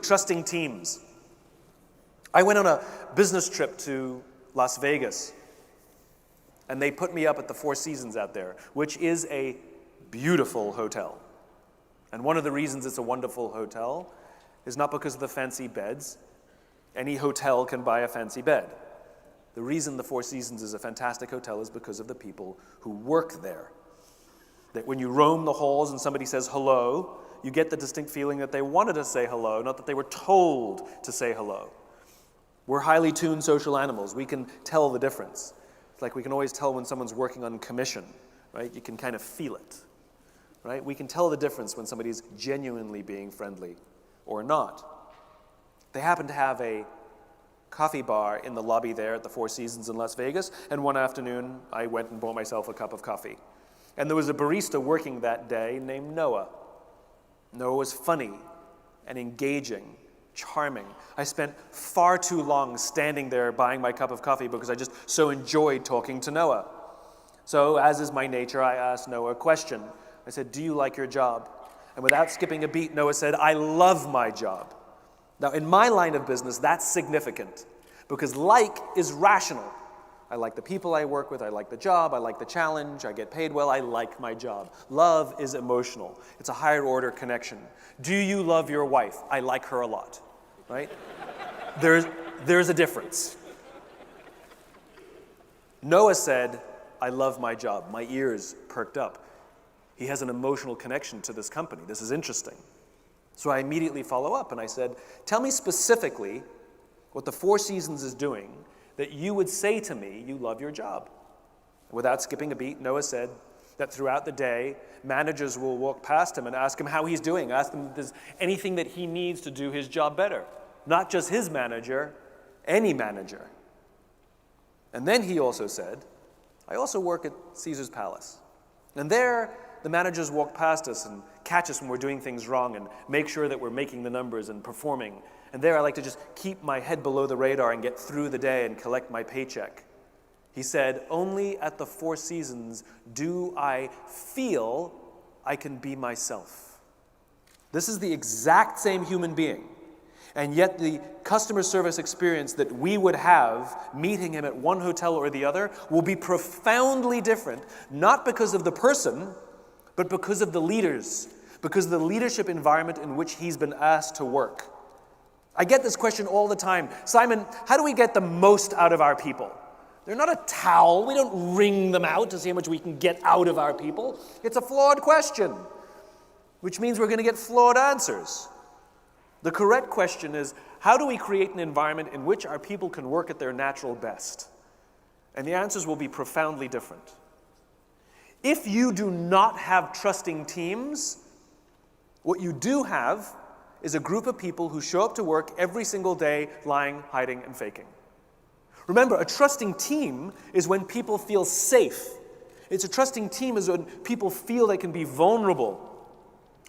trusting teams. I went on a business trip to Las Vegas, and they put me up at the Four Seasons out there, which is a beautiful hotel. And one of the reasons it's a wonderful hotel is not because of the fancy beds. Any hotel can buy a fancy bed. The reason the Four Seasons is a fantastic hotel is because of the people who work there. That when you roam the halls and somebody says hello, you get the distinct feeling that they wanted to say hello, not that they were told to say hello. We're highly tuned social animals. We can tell the difference. It's like we can always tell when someone's working on commission, right? You can kind of feel it, right? We can tell the difference when somebody's genuinely being friendly or not. They happen to have a coffee bar in the lobby there at the Four Seasons in Las Vegas, and one afternoon I went and bought myself a cup of coffee. And there was a barista working that day named Noah. Noah was funny and engaging, charming. I spent far too long standing there buying my cup of coffee because I just so enjoyed talking to Noah. So, as is my nature, I asked Noah a question. I said, "Do you like your job?" And without skipping a beat, Noah said, "I love my job." Now, in my line of business, that's significant because like is rational. I like the people I work with, I like the job, I like the challenge, I get paid well, I like my job. Love is emotional. It's a higher order connection. Do you love your wife? I like her a lot, right? There's a difference. Noah said, "I love my job." My ears perked up. He has an emotional connection to this company. This is interesting. So I immediately follow up and I said, "Tell me specifically what the Four Seasons is doing that you would say to me you love your job." Without skipping a beat, Noah said that throughout the day, managers will walk past him and ask him how he's doing, ask him if there's anything that he needs to do his job better. Not just his manager, any manager. And then he also said, "I also work at Caesar's Palace. And there, the managers walk past us and catch us when we're doing things wrong and make sure that we're making the numbers and performing. And there I like to just keep my head below the radar and get through the day and collect my paycheck." He said, "Only at the Four Seasons do I feel I can be myself." This is the exact same human being. And yet the customer service experience that we would have meeting him at one hotel or the other will be profoundly different, not because of the person, but because of the leaders, because of the leadership environment in which he's been asked to work. I get this question all the time. "Simon, how do we get the most out of our people?" They're not a towel. We don't wring them out to see how much we can get out of our people. It's a flawed question, which means we're going to get flawed answers. The correct question is, how do we create an environment in which our people can work at their natural best? And the answers will be profoundly different. If you do not have trusting teams, what you do have is a group of people who show up to work every single day lying, hiding, and faking. Remember, a trusting team is when people feel safe. It's a trusting team is when people feel they can be vulnerable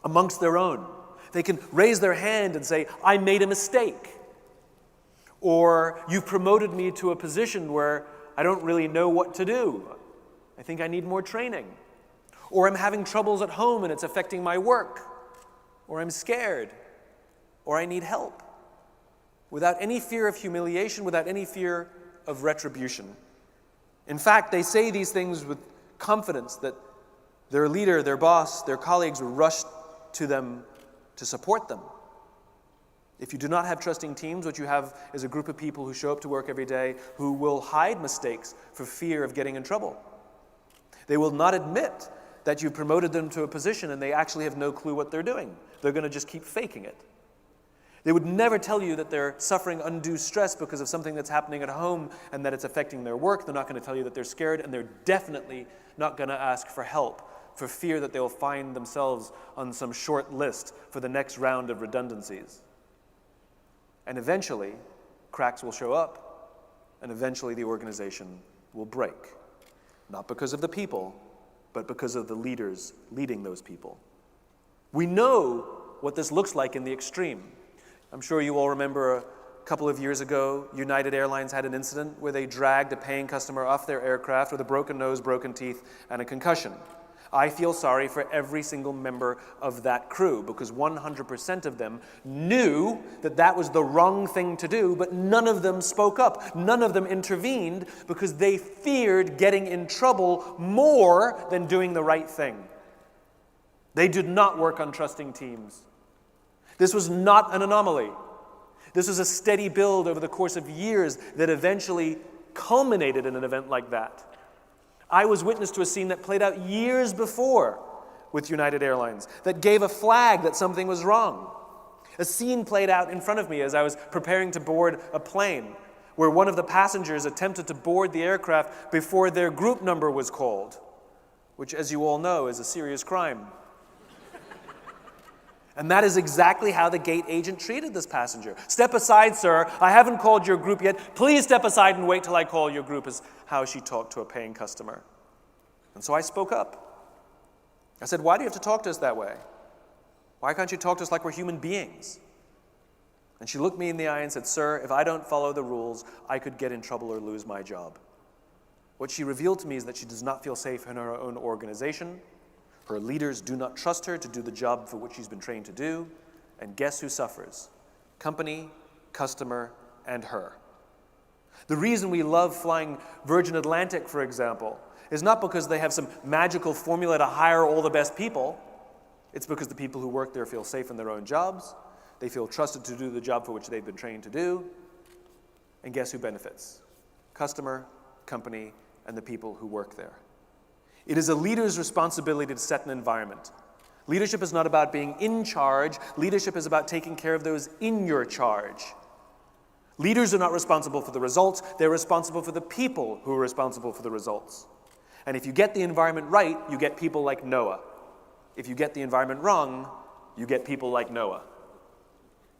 amongst their own. They can raise their hand and say, "I made a mistake." Or, "You've promoted me to a position where I don't really know what to do. I think I need more training." Or, "I'm having troubles at home and it's affecting my work." Or, "I'm scared." Or, "I need help." Without any fear of humiliation, without any fear of retribution. In fact, they say these things with confidence that their leader, their boss, their colleagues will rush to them to support them. If you do not have trusting teams, what you have is a group of people who show up to work every day who will hide mistakes for fear of getting in trouble. They will not admit that you promoted them to a position and they actually have no clue what they're doing. They're going to just keep faking it. They would never tell you that they're suffering undue stress because of something that's happening at home and that it's affecting their work. They're not going to tell you that they're scared, and they're definitely not going to ask for help for fear that they'll find themselves on some short list for the next round of redundancies. And eventually, cracks will show up, and eventually the organization will break. Not because of the people, but because of the leaders leading those people. We know what this looks like in the extreme. I'm sure you all remember a couple of years ago, United Airlines had an incident where they dragged a paying customer off their aircraft with a broken nose, broken teeth, and a concussion. I feel sorry for every single member of that crew because 100% of them knew that that was the wrong thing to do, but none of them spoke up. None of them intervened because they feared getting in trouble more than doing the right thing. They did not work on trusting teams. This was not an anomaly. This was a steady build over the course of years that eventually culminated in an event like that. I was witness to a scene that played out years before with United Airlines that gave a flag that something was wrong. A scene played out in front of me as I was preparing to board a plane where one of the passengers attempted to board the aircraft before their group number was called, which, as you all know, is a serious crime. And that is exactly how the gate agent treated this passenger. "Step aside, sir. I haven't called your group yet. Please step aside and wait till I call your group," is how she talked to a paying customer. And so I spoke up. I said, "Why do you have to talk to us that way? Why can't you talk to us like we're human beings?" And she looked me in the eye and said, "Sir, if I don't follow the rules, I could get in trouble or lose my job." What she revealed to me is that she does not feel safe in her own organization. Her leaders do not trust her to do the job for which she's been trained to do. And guess who suffers? Company, customer, and her. The reason we love flying Virgin Atlantic, for example, is not because they have some magical formula to hire all the best people. It's because the people who work there feel safe in their own jobs. They feel trusted to do the job for which they've been trained to do. And guess who benefits? Customer, company, and the people who work there. It is a leader's responsibility to set an environment. Leadership is not about being in charge. Leadership is about taking care of those in your charge. Leaders are not responsible for the results. They're responsible for the people who are responsible for the results. And if you get the environment right, you get people like Noah. If you get the environment wrong, you get people like Noah.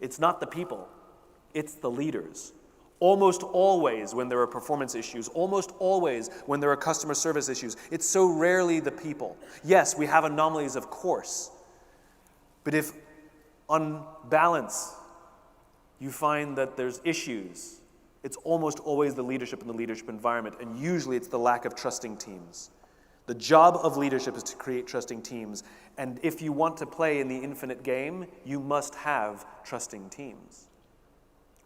It's not the people. It's the leaders. Almost always when there are performance issues, almost always when there are customer service issues, it's so rarely the people. Yes, we have anomalies, of course. But if on balance you find that there's issues, it's almost always the leadership and the leadership environment, and usually it's the lack of trusting teams. The job of leadership is to create trusting teams, and if you want to play in the infinite game, you must have trusting teams.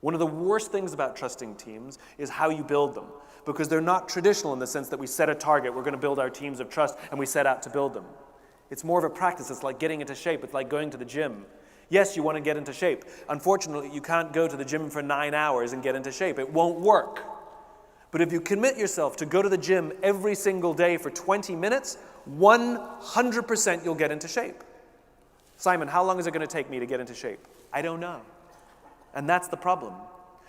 One of the worst things about trusting teams is how you build them, because they're not traditional in the sense that we set a target, we're going to build our teams of trust, and we set out to build them. It's more of a practice. It's like getting into shape. It's like going to the gym. Yes, you want to get into shape. Unfortunately, you can't go to the gym for 9 hours and get into shape. It won't work. But if you commit yourself to go to the gym every single day for 20 minutes, 100% you'll get into shape. "Simon, how long is it going to take me to get into shape?" "I don't know." And that's the problem.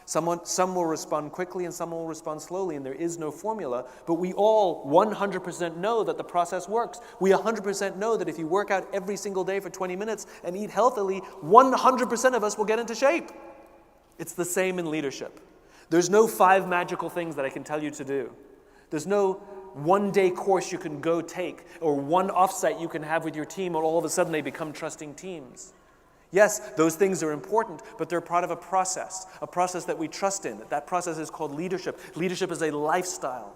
Some will respond quickly and some will respond slowly, and there is no formula, but we all 100% know that the process works. We 100% know that if you work out every single day for 20 minutes and eat healthily, 100% of us will get into shape. It's the same in leadership. There's no 5 magical things that I can tell you to do. There's no one-day course you can go take or one offsite you can have with your team, and all of a sudden they become trusting teams. Yes, those things are important, but they're part of a process that we trust in. That process is called leadership. Leadership is a lifestyle.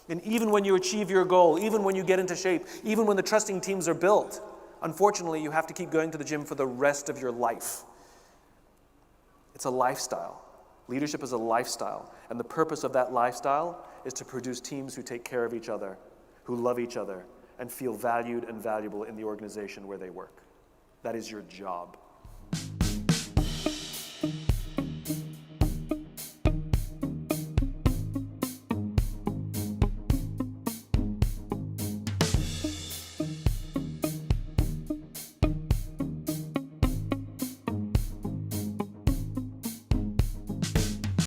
And even when you achieve your goal, even when you get into shape, even when the trusting teams are built, unfortunately, you have to keep going to the gym for the rest of your life. It's a lifestyle. Leadership is a lifestyle. And the purpose of that lifestyle is to produce teams who take care of each other, who love each other, and feel valued and valuable in the organization where they work. That is your job.